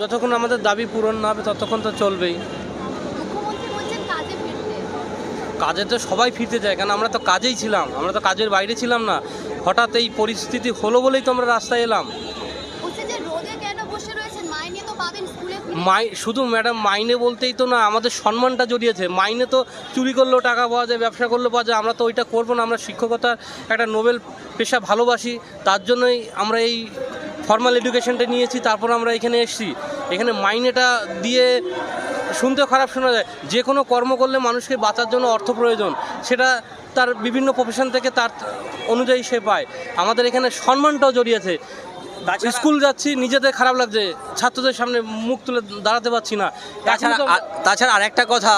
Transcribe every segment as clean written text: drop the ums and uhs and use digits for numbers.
যতক্ষণ আমাদের দাবি পূরণ না হবে ততক্ষণ তো চলবেই। মুখ্যমন্ত্রী বলছেন কাজে ফিরতে। কাজে তো সবাই ফিরতে চায়, কারণ আমরা তো কাজেই ছিলাম, আমরা তো কাজের বাইরে ছিলাম না। হঠাৎ এই পরিস্থিতি হলো বলেই তো আমরা রাস্তায় এলাম। বলছে যে রোদে কেন বসে রয়েছেন, মাইনে তো পাবেন স্কুলে ফিরে। শুধু ম্যাডাম মাইনে বলতেই তো না, আমাদের সম্মানটা জড়িয়েছে। মাইনে তো চুরি করলেও টাকা পাওয়া যায়, ব্যবসা করলেও পাওয়া যায়, আমরা তো ওইটা করবো না। আমরা শিক্ষকতার একটা নোবেল পেশা ভালোবাসি, তার জন্যই আমরা এই ফর্মাল এডুকেশনটা নিয়েছি, তারপর আমরা এখানে এসেছি। এখানে মাইনেটা দিয়ে শুনতেও খারাপ শোনা যায়, যে কোনো কর্ম করলে মানুষকে বাঁচার জন্য অর্থ প্রয়োজন, সেটা তার বিভিন্ন প্রফেশন থেকে তার অনুযায়ী সে পায়। আমাদের এখানে সম্মানটাও জড়িয়েছে। স্কুল যাচ্ছি, নিজেদের খারাপ লাগছে, ছাত্রদের সামনে মুখ তুলে দাঁড়াতে পারছি না। তাছাড়া আরেকটা কথা,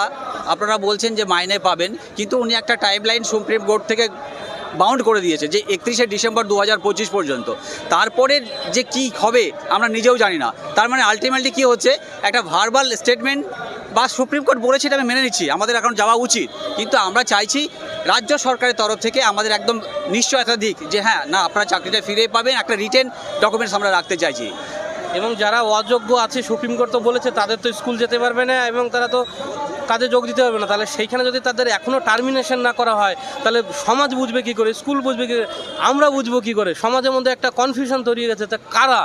আপনারা বলছেন যে মাইনে পাবেন, কিন্তু উনি একটা টাইমলাইন সুপ্রিম কোর্ট থেকে বাউন্ড করে দিয়েছে যে 31শে ডিসেম্বর 2025 পর্যন্ত। তারপরে যে কি হবে আমরা নিজেও জানি না। তার মানে আলটিমেটলি কী হচ্ছে, একটা ভার্বাল স্টেটমেন্ট বা সুপ্রিম কোর্ট বলেছে, এটা আমি মেনে নিচ্ছি, আমাদের এখন যাওয়া উচিত, কিন্তু আমরা চাইছি রাজ্য সরকারের তরফ থেকে আমাদের একদম নিশ্চয়তা দিক যে হ্যাঁ না, আপনারা চাকরিটা ফিরে পাবেন, একটা রিটেন ডকুমেন্টস আমরা রাখতে চাইছি। এবং যারা অযোগ্য আছে, সুপ্রিম কোর্ট তো বলেছে তাদের তো স্কুল যেতে পারবে না এবং তারা তো কাজে যোগ দিতে পারবে না। তাহলে সেইখানে যদি তাদের এখনও টার্মিনেশন না করা হয়, তাহলে সমাজ বুঝবে কী করে, স্কুল বুঝবে কী করে, আমরা বুঝবো কী করে? সমাজের মধ্যে একটা কনফিউশন তৈরি হয়ে গেছে। তা কারা,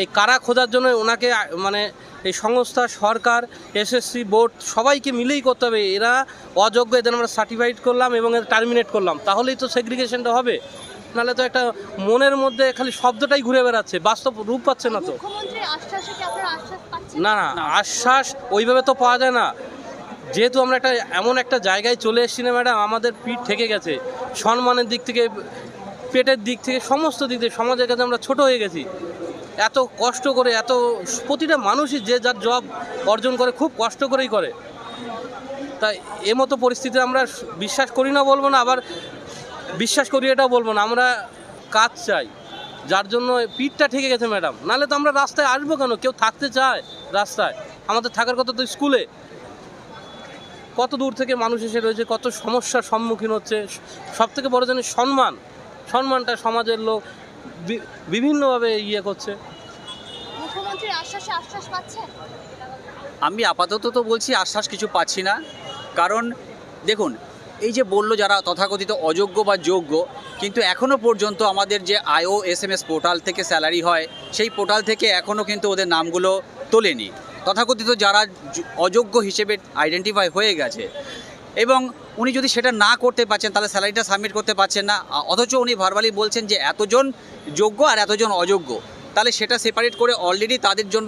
এই কারা খোঁজার জন্য ওনাকে মানে এই সংস্থা, সরকার, এসএসসি বোর্ড সবাইকে মিলেই করতে হবে। এরা অযোগ্য, এদের আমরা সার্টিফাইড করলাম এবং এদের টার্মিনেট করলাম, তাহলেই তো সেগ্রিগেশনটা হবে। নাহলে তো একটা মনের মধ্যে খালি শব্দটাই ঘুরে বেড়াচ্ছে, বাস্তব রূপ পাচ্ছে না তো। মুখ্যমন্ত্রীর আশ্বাসে কি আপনারা আশ্বাস পাচ্ছেন? না না, আশ্বাস ওইভাবে তো পাওয়া যায় না। যেহেতু আমরা একটা এমন একটা জায়গায় চলে এসেছি না ম্যাডাম, আমাদের পিঠ থেকে গেছে, সম্মানের দিক থেকে, পেটের দিক থেকে, সমস্ত দিক থেকে সমাজের কাছে আমরা ছোট হয়ে গেছি। এত কষ্ট করে, এত প্রতিটা মানুষই যে যার জব অর্জন করে খুব কষ্ট করেই করে। তাই মতো পরিস্থিতি আমরা বিশ্বাস করি না বলবো না, আবার বিশ্বাস করি এটাও বলবো না। আমরা কাজ চাই, যার জন্য পিঠটা ঠেকে গেছে ম্যাডাম। নাহলে তো আমরা রাস্তায় আসবো কেন? কেউ থাকতে চায় রাস্তায়? আমাদের থাকার কথা তো স্কুলে। কত দূর থেকে মানুষ এসে রয়েছে, কত সমস্যার সম্মুখীন হচ্ছে। সব থেকে বড় জিনিস সম্মানটা সমাজের লোক বিভিন্নভাবে করছে। মুখ্যমন্ত্রীর আশ্বাসে আশ্বাস পাচ্ছেন? আমি আপাতত তো বলছি আশ্বাস কিছু পাচ্ছি না, কারণ দেখুন, এই যে বললো যারা তথাকথিত অযোগ্য বা যোগ্য, কিন্তু এখনও পর্যন্ত আমাদের যে IOSMS পোর্টাল থেকে স্যালারি হয়, সেই পোর্টাল থেকে এখনও কিন্তু ওদের নামগুলো তোলেনি। তথাকথিত যারা অযোগ্য হিসেবে আইডেন্টিফাই হয়ে গেছে, এবং উনি যদি সেটা না করতে পারছেন তাহলে স্যালারিটা সাবমিট করতে পারছেন না। অথচ উনি ভার্বালি বলছেন যে এতজন যোগ্য আর এতজন অযোগ্য, তাহলে সেটা সেপারেট করে অলরেডি তাদের জন্য